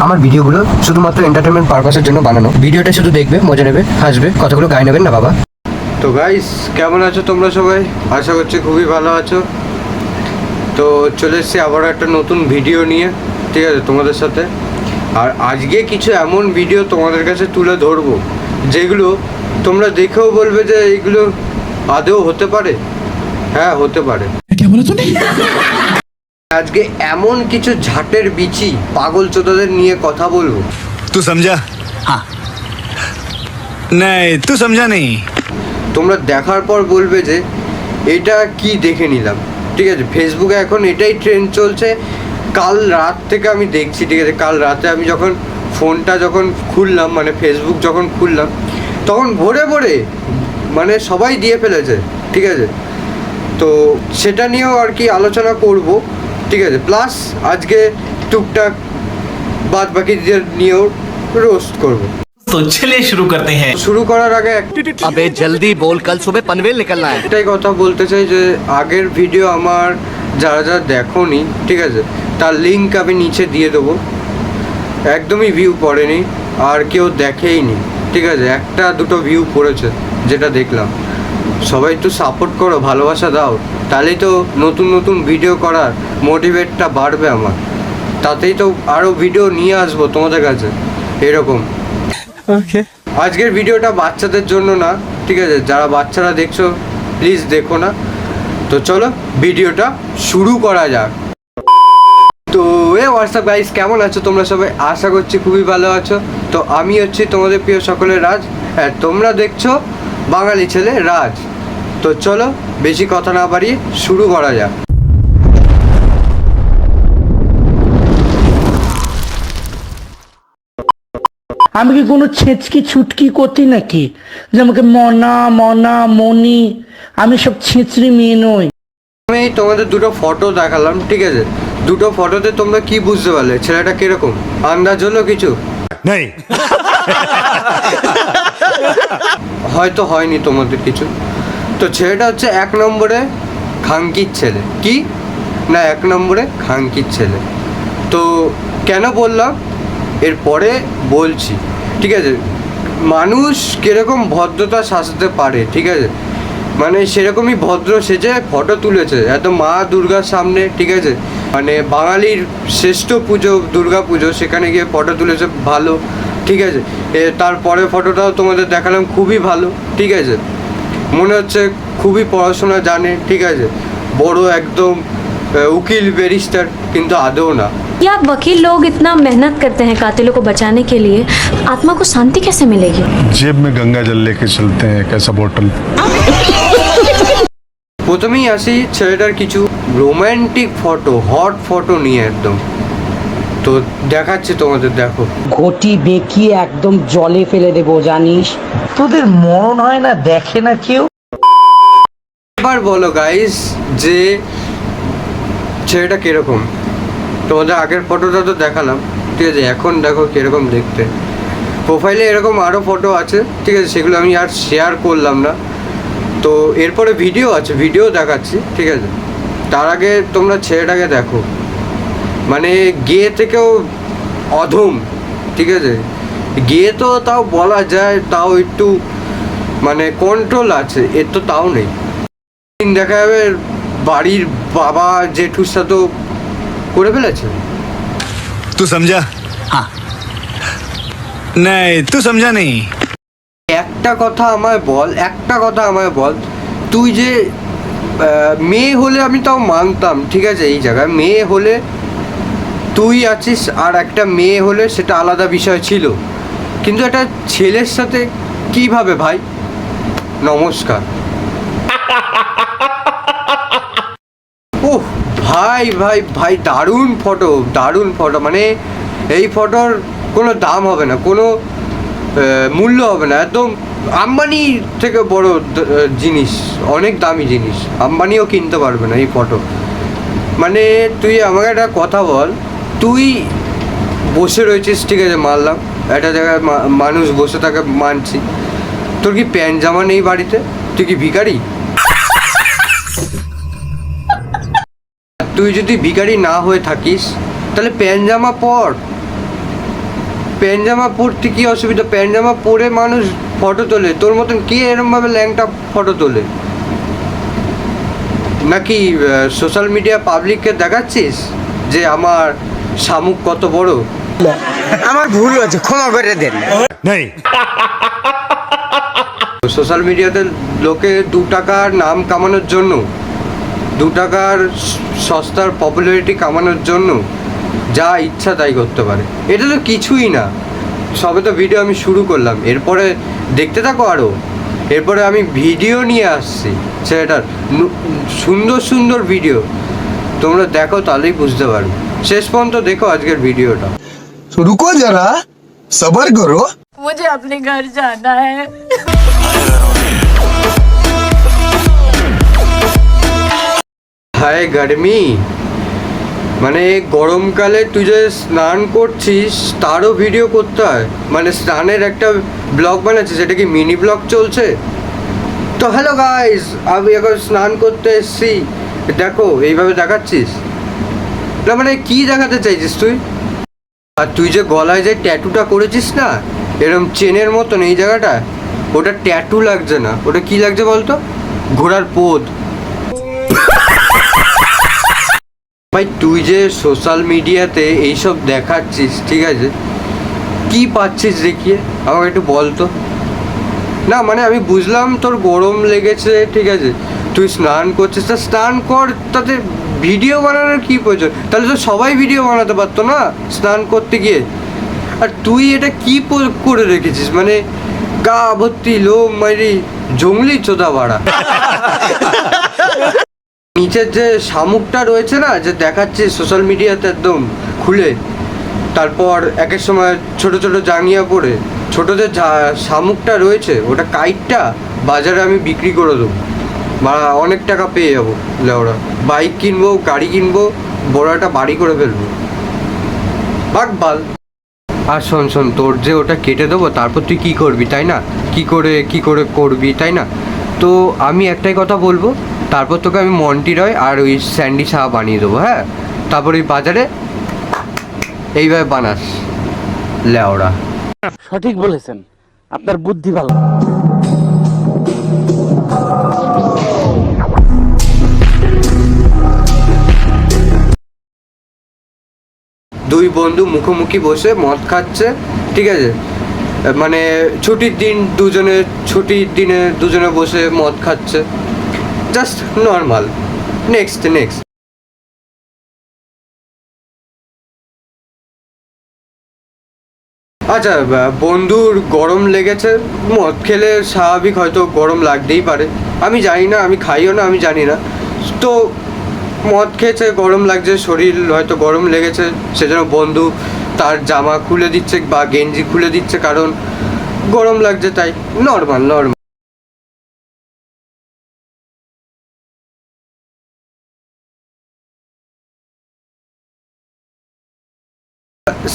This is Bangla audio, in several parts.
আমার ভিডিওগুলো শুধুমাত্র এন্টারটেনমেন্ট পারপাসের জন্য বানানো। ভিডিওটা শুধু দেখবে, মজা নেবে, হাসবে, কথাগুলো গায়ে নেবেন না বাবা। তো গাইস, কেমন আছো তোমরা সবাই? আশা করছি খুবই ভালো আছো। তো চলে এসেছি আবার একটা নতুন ভিডিও নিয়ে, ঠিক আছে, তোমাদের সাথে। আর আজকে কিছু এমন ভিডিও তোমাদের কাছে তুলে ধরবো যেগুলো তোমরা দেখেও বলবে যে এইগুলো আদৌ হতে পারে। হ্যাঁ, হতে পারে। আজকে এমন কিছু ঝাটের বিচি পাগল চোদাদের নিয়ে কথা বলবো। तू समझा? हाँ नहीं तू समझा नहीं। তোমরা দেখার পর বলবে যে এটা কি দেখে নিলাম, ঠিক আছে। ফেসবুকে এখন এটাই ট্রেন্ড চলছে। কাল রাত থেকে আমি দেখছি, ঠিক আছে। কাল রাতে আমি যখন ফোনটা খুললাম, মানে ফেসবুক যখন খুললাম, তখন ভোরে ভোরে মানে সবাই দিয়ে ফেলেছে, ঠিক আছে। তো সেটা নিয়েও আর কি আলোচনা করব, ঠিক আছে। প্লাস আজকে টুকটাক বাদ বাকিদের নিয়েও রোস্ট করবো। तो चलिए शुरू करते हैं। শুরু করার আগে अबे जल्दी बोल, कल सुबह पनवेल निकलना है। একটাই কথা বলতে চাই যে আগের ভিডিও আমার যারা যারা দেখোনি, ঠিক আছে, তার লিঙ্ক আমি নিচে দিয়ে দেবো। একদমই ভিউ পড়েনি আর কেউ দেখেইনি, ঠিক আছে। একটা দুটো ভিউ পড়েছে যেটা দেখলাম। সবাই একটু সাপোর্ট করো, ভালোবাসা দাও, তাহলেই তো নতুন নতুন ভিডিও করার মোটিভেটটা বাড়বে আমার। তাতেই তো আরও ভিডিও নিয়ে আসবো তোমাদের কাছে এরকম। আজকের ভিডিওটা বাচ্চাদের জন্য না, ঠিক আছে। যারা বাচ্চারা দেখছো প্লিজ দেখো না। তো চলো ভিডিওটা শুরু করা যাক। তো হোয়াটসঅ্যাপ গাইস, কেমন আছো তোমরা সবাই? আশা করছি খুবই ভালো আছো। তো আমি হচ্ছি তোমাদের প্রিয় সকলের রাজ, আর তোমরা দেখছো বাঙালি ছেলে রাজ। তো চলো বেশি কথা না বাড়িয়ে শুরু করা যাক। আমি কি কোনো ছেঁচকি ছুটকি করতি নাকি যে আমাকে মনা মনা মনি? আমি সব ছেঁচড়ি মেয়ে নই। আমি তোমাদের দুটো ফটো দেখালাম, ঠিক আছে। দুটো ফটোতে তোমরা কি বুঝতে পারলে ছেলেটা কিরকম? আন্দাজ হলো কিছু? नहीं হয়তো হয়নি তোমাদের কিছু। তো ছেলেটা হচ্ছে এক নম্বরে খাঙ্কির ছেলে। কি না, এক নম্বরে খাঙ্কির ছেলে। তো কেন বললাম এরপরে বলছি, ঠিক আছে। মানুষ কিরকম ভদ্রতা সাজাতে পারে, ঠিক আছে। মানে সেরকমই ভদ্র সেজে ফটো তুলেছে এত মা দুর্গার সামনে, ঠিক আছে। মানে বাঙালির শ্রেষ্ঠ পুজো দুর্গা পুজো, সেখানে গিয়ে ফটো তুলেছে ভালো, ঠিক আছে। তারপরে ফটোটাও তোমাদের দেখালাম, খুবই ভালো, ঠিক আছে। মনে হচ্ছে খুবই পড়াশোনা জানে, ঠিক আছে। বড় একদম উকিল ব্যারিস্টার, কিন্তু আদৌ না। ये आप वकील लोग इतना मेहनत करते हैं कातिलों को बचाने के लिए, आत्मा को शांति कैसे मिलेगी? जेब में गंगा जल लेके चलते हैं, कैसा बोतल। প্রথমেই আসি ছেলেটার কিছু রোম্যান্টিক ফটো, হট ফটো নিয়ে একদম। তো দেখাচ্ছি তোমাদের, দেখো। ঘটি বেঁকিয়ে একদম জলে ফেলে দেবো, জানিস? তোদের মরণ হয় না, দেখে না কেউ। এবার বলো গাইস যে ছেলেটা কিরকম। তোমাদের আগের ফটোটা তো দেখালাম, ঠিক আছে। এখন দেখো কিরকম দেখতে। প্রোফাইলে এরকম আরও ফটো আছে, ঠিক আছে, সেগুলো আমি আর শেয়ার করলাম না। তো এরপরে ভিডিও আছে, ভিডিও দেখাচ্ছি, ঠিক আছে। তার আগে তোমরা ছেলেটাকে দেখো, মানে গেয়ে থেকেও অধম, ঠিক আছে। গেয়ে তো তাও বলা যায়, তাও একটু মানে কন্ট্রোল আছে, এর তো তাও নেই। দেখা যাবে বাড়ির বাবা জেঠুর সাথেও করে ফেলেছে। तू समझा? हाँ नहीं तू समझा नहीं। একটা কথা আমায় বল, তুই যে মেয়ে হলে আমি তাও মানতাম, ঠিক আছে। এই জায়গায় মেয়ে হলে তুই আছিস, আর একটা মেয়ে হলে সেটা আলাদা বিষয় ছিল, কিন্তু একটা ছেলের সাথে কিভাবে ভাই? নমস্কার। ওহ ভাই ভাই ভাই, দারুণ ফটো। মানে এই ফটোর কোনো দাম হবে না, কোনো মূল্য হবে না। একদম আম্বানি থেকে বড় জিনিস, অনেক দামি জিনিস, আম্বানিও কিনতে পারবে না এই ফটো। মানে তুই আমাকে একটা কথা বল, তুই বসে রয়েছিস, ঠিক আছে, মানলাম একটা জায়গায় মানুষ বসে থাকে, মানছি। তোর কি প্যান্ট জামা নেই বাড়িতে? তুই কি ভিখারি? তুই যদি ভিখারি না হয়ে থাকিস তাহলে প্যান্ট জামা পর, প্যান্ট জামা পরতে কি অসুবিধা? প্যান্ট জামা পরে মানুষ ফটো তোলে, তোর মতন কে এরমভাবে ল্যাংটা ফটো তোলে? নাকি সোশ্যাল মিডিয়া পাবলিককে দেখাচ্ছিস যে আমার শামুক কত বড়? আমার ভুল হয়েছে, ক্ষমা করে দেন। नहीं সোশ্যাল মিডিয়াতে লোকে 2 টাকার নাম কামানোর জন্য, 2 টাকার সস্তার পপুলারিটি কামানোর জন্য যা ইচ্ছা তাই করতে পারে। এটা তো কিছুই না, সবে তো ভিডিও আমি শুরু করলাম, এরপরে দেখতে থাকো আরও। এরপরে আমি ভিডিও নিয়ে আসছি সেটার সুন্দর সুন্দর ভিডিও, তোমরা দেখো তাহলেই বুঝতে পারবে। শেষ পর্যন্ত দেখো আজকের ভিডিওটা। तो रुको जरा, सबर करो। मुझे अपने घर जाना है। হায় গরমি, মানে গরমকালে তুই যে স্নান করছিস তারও ভিডিও করতে হয়? মানে স্নানের একটা ব্লগ বানাচ্ছিস, সেটা কি মিনি ব্লগ চলছে? তো হ্যালো গাইস, আমি এখন স্নান করতে এসেছি, দেখো এইভাবে দেখাচ্ছিস না? মানে কি দেখাতে চাইছিস তুই? আর তুই যে গলায় যে ট্যাটুটা করেছিস না এরকম চেনের মতন এই জায়গাটা, ওটা ট্যাটু লাগছে না, ওটা কি লাগছে বলতো? ঘোড়ার পোদ। ভাই তুই যে সোশ্যাল মিডিয়াতে এইসব দেখাচ্ছিস, ঠিক আছে, কি পাচ্ছিস দেখিয়ে আমাকে একটু বল তো। না মানে আমি বুঝলাম তোর গরম লেগেছে, ঠিক আছে, তুই স্নান করছিস, তা স্নান কর, তাতে ভিডিও বানানোর কী প্রয়োজন? তাহলে তো সবাই ভিডিও বানাতে পারতো না স্নান করতে গিয়ে। আর তুই এটা কি করে রেখেছিস, মানে গা ভর্তি লোম, মারি জঙ্গলি চোদা বাড়া। নিচের যে শামুকটা রয়েছে না, যে দেখাচ্ছিস সোশ্যাল মিডিয়াতে একদম খুলে, তারপর একের সময় ছোট ছোট জাঙ্গিয়া পরে, ছোট যে শামুকটা রয়েছে ওটা কাইটটা বাজারে আমি বিক্রি করে দেবো, বা অনেক টাকা পেয়ে যাবো। লেওরা বাইক কিনবো, গাড়ি কিনবো, বড় একটা বাড়ি করে ফেলবো, বাঘ বাল। আর শোন শোন, তোর যে ওটা কেটে দেবো তারপর তুই কী করবি তাই না? কি করে করবি তাই না? তো আমি একটাই কথা বলবো, তারপর তোকে আমি মন্টি রয় আর ওই স্যান্ডি সাহা বানিয়ে দেবো, হ্যাঁ? তারপর ওই বাজারে এইভাবে বানাস, লেওরা। সঠিক বলেছেন, আপনার বুদ্ধি ভালো। দুই বন্ধু মুখোমুখি বসে মদ খাচ্ছে, ঠিক আছে, মানে ছুটির দিনে দুজনে বসে মদ খাচ্ছে, জাস্ট নর্মাল। নেক্সট আচ্ছা, বন্ধুর গরম লেগেছে, মদ খেলে স্বাভাবিক হয়তো গরম লাগতেই পারে, আমি জানি না, আমি খাইও না, আমি জানি না। তো মদ খেয়েছে, গরম লাগছে, শরীর হয়তো গরম লেগেছে, সেজন্য বন্ধু তার জামা খুলে দিচ্ছে বা গেঞ্জি খুলে দিচ্ছে, কারণ গরম লাগছে, তাই নর্মাল।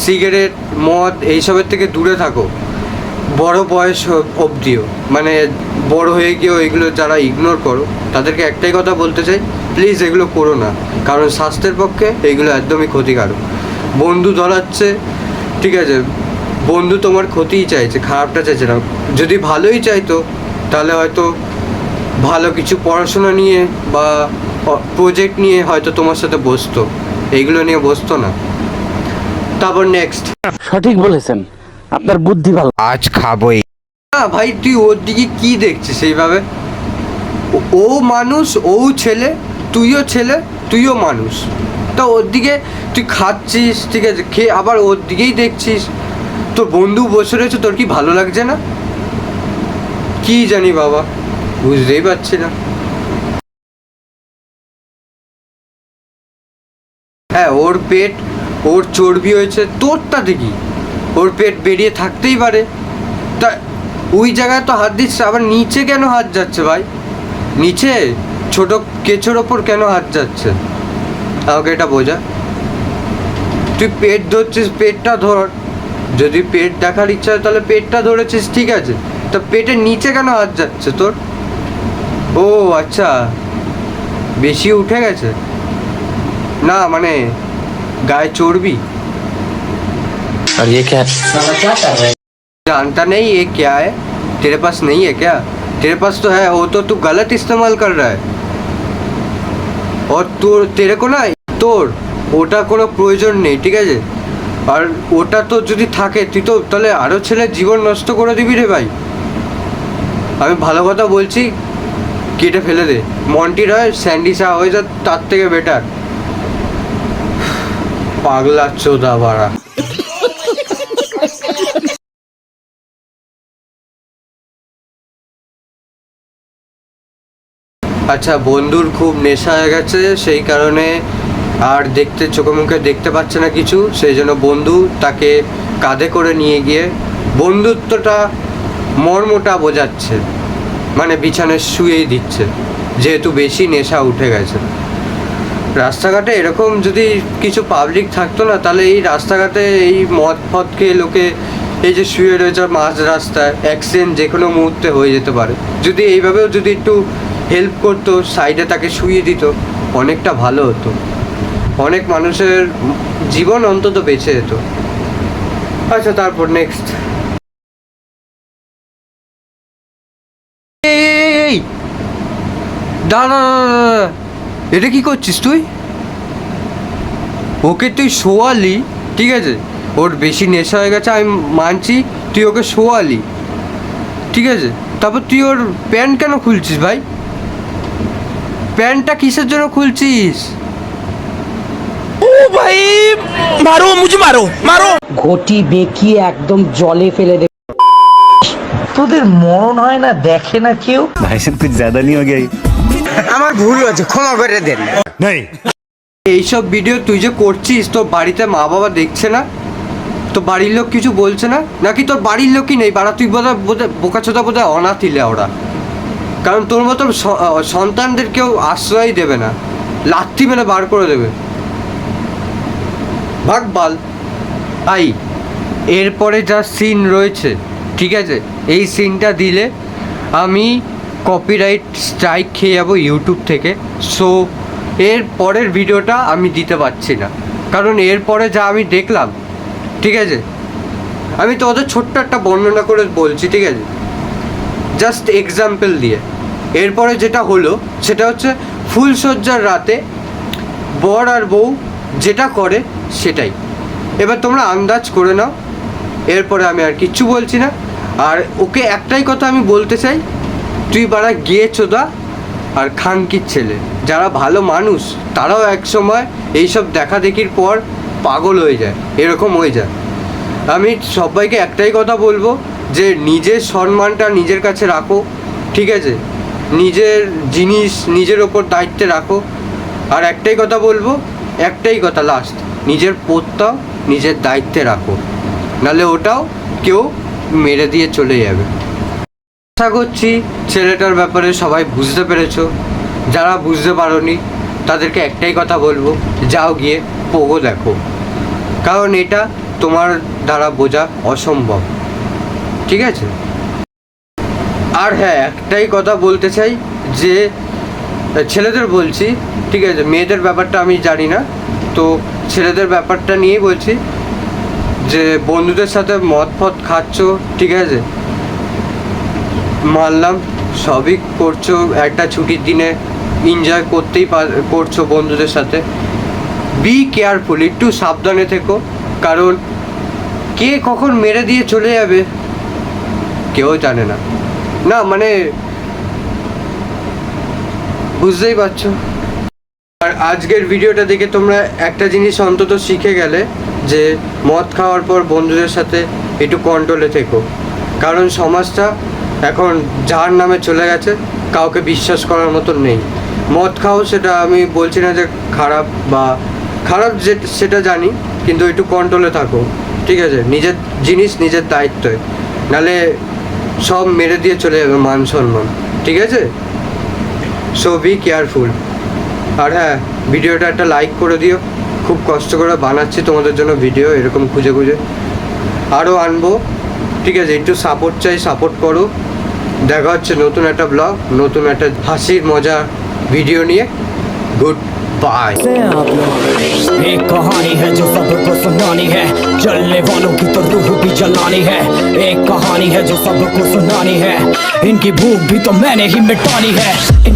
সিগারেট, মদ এইসবের থেকে দূরে থাকো, বড় বয়স অবধিও, মানে বড় হয়ে গিয়েও এগুলো যারা ইগনোর করো তাদেরকে একটাই কথা বলতে চাই, প্লিজ এগুলো করো না, কারণ স্বাস্থ্যের পক্ষে এগুলো একদমই ক্ষতিকারক। বন্ধু ধরাচ্ছে, ঠিক আছে, বন্ধু তোমার ক্ষতিই চাইছে, খারাপটা চাইছে না। যদি ভালোই চাইতো তাহলে হয়তো ভালো কিছু পড়াশোনা নিয়ে বা প্রজেক্ট নিয়ে হয়তো তোমার সাথে বসতো, এইগুলো নিয়ে বসতো না। তারপর নেক্সট, সঠিক বলেছেন, আপনার বুদ্ধি ভালো। আজ খাবোই না ভাই, তুই ওর দিকে কি দেখছিস এইভাবে? ও মানুষ, ও ছেলে, তুইও মানুষ, তা ওর দিকে তুই খাচ্ছিস, ঠিক আছে, খেয়ে আবার ওর দিকেই দেখছিস, তোর বন্ধু বসে রয়েছে, তোর কি ভালো লাগছে না? কি জানি বাবা, বুঝতেই পারছি না। হ্যাঁ, ওর পেট, ওর চর্বি হয়েছে, তোর তাতে কি? ওর পেট বেরিয়ে থাকতেই পারে, তা ওই জায়গায় তো হাত দিচ্ছে, আবার নিচে কেন হাত যাচ্ছে ভাই? নিচে ছোট কেছোর ওপর কেন হাত যাচ্ছে আমাকে এটা বোঝা। তুই পেট ধরছিস, পেটটা ধর, যদি পেট দেখার ইচ্ছা হয় তাহলে পেটটা ধরেছিস, ঠিক আছে, তা পেটের নিচে কেন হাত যাচ্ছে তোর? ও আচ্ছা, বেশি উঠে গেছে না, মানে গায়ে চর্বি। और ये क्या जानता नहीं ये क्या है, तेरे पास नहीं है क्या? तेरे पास तो है, वो तो तू गलत इस्तेमाल कर रहा है। और तेरे को না তোর ওটা কোনো প্রয়োজন নেই, ঠিক আছে? আর ওটা তো যদি থাকে তুই তো তাহলে আরও ছেলের জীবন নষ্ট করে দিবি রে ভাই। আমি ভালো কথা বলছি, কেটে ফেলে দে। মন্টি রয় স্যান্ডি শাহ হয়ে যা, তার থেকে বেটার। পাগলা চোদা বাড়া। আচ্ছা, বন্ধুর খুব নেশা হয়ে গেছে, সেই কারণে আর চোখে মুখে দেখতে পাচ্ছে না কিছু, সেই জন্য বন্ধু তাকে কাঁধে করে নিয়ে গিয়ে বন্ধুত্বটা মর্মটা বোঝাচ্ছে, মানে বিছানায় শুয়েই দিচ্ছে, যেহেতু বেশি নেশা উঠে গেছে। রাস্তাঘাটে এরকম যদি কিছু পাবলিক থাকতো না, তাহলে এই রাস্তাঘাটে এই মদ ফদ খেয়ে লোকে এই যে শুয়ে রয়েছে মাঝ রাস্তায়, অ্যাক্সিডেন্ট যে কোনো মুহূর্তে হয়ে যেতে পারে। যদি এইভাবেও যদি একটু হেল্প করতো, সাইডে তাকে শুয়ে দিত, অনেকটা ভালো হতো, অনেক মানুষের জীবন অন্তত বেঁচে যেত। আচ্ছা, তারপর নেক্সট। এই দাঁড়া, এটা কি করছিস তুই? ওকে তুই শোয়ালি, ঠিক আছে, ওর বেশি নেশা হয়ে গেছে আমি মানছি, তুই ওকে শোয়ালি, ঠিক আছে, তারপর তুই ওর প্যান্ট কেন খুলছিস ভাই? প্যান্টটা কিসের জন্য খুলছিস? ঘটি বেঁকিয়ে একদম জলে ফেলে দে। তোদের মরণ হয় না, দেখে না কেউ? भाई साहब कुछ ज्यादा नहीं हो गया ये? আমার ভুল হয়েছে, ক্ষমা করে দেন। नहीं। এইসব ভিডিও তুই যে করছিস, তোর বাড়িতে মা বাবা দেখছে না? তো বাড়ির লোক কিছু বলছে না? নাকি তোর বাড়ির লোকই নেই বাড়া? তুই বোধহয় বোকাচোদা বোধহয় অনাথিলে ওরা, কারণ তোর মতো সন্তানদের কেউ আশ্রয় দেবে না, লাথি মেরে বার করে দেবে। ভাগ বাল। আই এরপরে যা সিন রয়েছে, ঠিক আছে, এই সিনটা দিলে আমি কপিরাইট স্ট্রাইক খেয়ে যাবো ইউটিউব থেকে। সো এর পরের ভিডিওটা আমি দিতে পারছি না, কারণ এরপরে যা আমি দেখলাম, ঠিক আছে, আমি তো ওদের ছোট্ট একটা বর্ণনা করে বলছি, ঠিক আছে, জাস্ট এক্সাম্পল দিয়ে। এরপরে যেটা হলো সেটা হচ্ছে ফুলসজ্জার রাতে বর আর বউ যেটা করে সেটাই। এবার তোমরা আন্দাজ করে নাও, এরপরে আমি আর কিচ্ছু বলছি না। আর ওকে একটাই কথা আমি বলতে চাই, তুই বাড়া গিয়ে চোদা আর খানকির ছেলে। যারা ভালো মানুষ তারাও এক সময় এইসব দেখা দেখির পর পাগল হয়ে যায়, এরকম হয়ে যায়। আমি সবাইকে একটাই কথা বলবো যে নিজের সম্মানটা নিজের কাছে রাখো, ঠিক আছে, নিজের জিনিস নিজের ওপর দায়িত্বে রাখো। আর একটাই কথা বলবো, একটাই কথা লাস্ট, নিজের পোতটাও নিজের দায়িত্বে রাখো, নাহলে ওটাও কেউ মেরে দিয়ে চলে যাবে। আশা করছি ছেলেটার ব্যাপারে সবাই বুঝতে পেরেছো। যারা বুঝতে পারোনি তাদেরকে একটাই কথা বলবো, যাও গিয়ে পোগো দেখো, কারণ এটা তোমার দ্বারা বোঝা অসম্ভব, ঠিক আছে। আর হ্যাঁ, একটাই কথা বলতে চাই যে ছেলেদের বলছি, ঠিক আছে, মেয়েদের ব্যাপারটা আমি জানি না, তো ছেলেদের ব্যাপারটা নিয়েই বলছি যে বন্ধুদের সাথে মদ ফদ খাচ্ছ, ঠিক আছে, মানলাম সবই করছো, একটা ছুটির দিনে এনজয় করছো বন্ধুদের সাথে। বি কেয়ারফুল, একটু সাবধানে থেকো, কারণ কে কখন মেরে দিয়ে চলে যাবে কেউ জানে না। না মানে বুঝতেই পারছো। আর আজকের ভিডিওটা দেখে তোমরা একটা জিনিস অন্তত শিখে গেলে যে মদ খাওয়ার পর বন্ধুদের সাথে একটু কন্ট্রোলে থেকো, কারণ সমাজটা এখন যার নামে চলে গেছে, কাউকে বিশ্বাস করার মতন নেই। মদ খাও, সেটা আমি বলছি না যে খারাপ বা খারাপ, সেটা জানি, কিন্তু একটু কন্ট্রোলে থাকো, ঠিক আছে, নিজের জিনিস নিজের দায়িত্বে, নাহলে সব মেরে দিয়ে চলে যাবে মান সম্মান, ঠিক আছে। So be careful. আর হ্যাঁ, ভিডিওটা একটা লাইক করে দিও, খুব কষ্ট করে বানাচ্ছি তোমাদের জন্য ভিডিও, এরকম খুঁজে খুঁজে আরও আনবো, ঠিক আছে, একটু সাপোর্ট চাই, সাপোর্ট করো। দেখা হচ্ছে নতুন একটা ব্লগ, নতুন একটা হাসির মজা ভিডিও নিয়ে। Good bye. एक कहानी है जो सबको सुनानी है, जलने वालों की तो रूह भी जलानी है। एक कहानी है जो सबको सुनानी है, इनकी भूख भी तो मैंने ही मिटानी है।